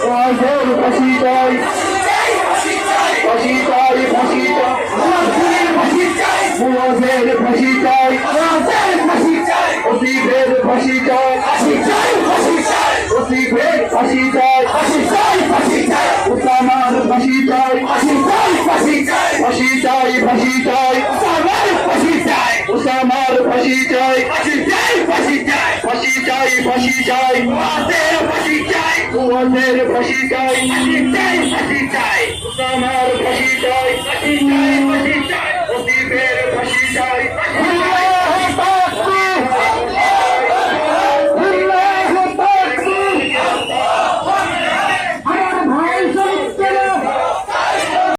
ওয়াজের ফাঁসি চাই, ফাঁসি চাই, ফাঁসি চাই, ওয়াজের ফাঁসি চাই, ওয়াজের ফাঁসি চাই, ওয়াজের ফাঁসি চাই, ওসিফের ফাঁসি চাই, ফাঁসি চাই, ফাঁসি চাই, ওসিফের ফাঁসি চাই, ফাঁসি চাই, ফাঁসি চাই, ওসামার ফাঁসি চাই, ফাঁসি চাই, ফাঁসি চাই, ফাঁসি চাই, ফাঁসি চাই, ওসামার ফাঁসি চাই, ওসামার ফাঁসি চাই, ফাঁসি চাই, ফাঁসি চাই, ফাঁসি চাই, ফাঁসি চাই, ওয়াজের ফাঁসি চাই, ওয়াজের ফাঁসি চাই, ফাঁসি চাই, ফাঁসি চাই, ওসামার ফাঁসি চাই, ফাঁসি চাই, ফাঁসি চাই, ওসিফের ফাঁসি চাই, ফাঁসি চাই।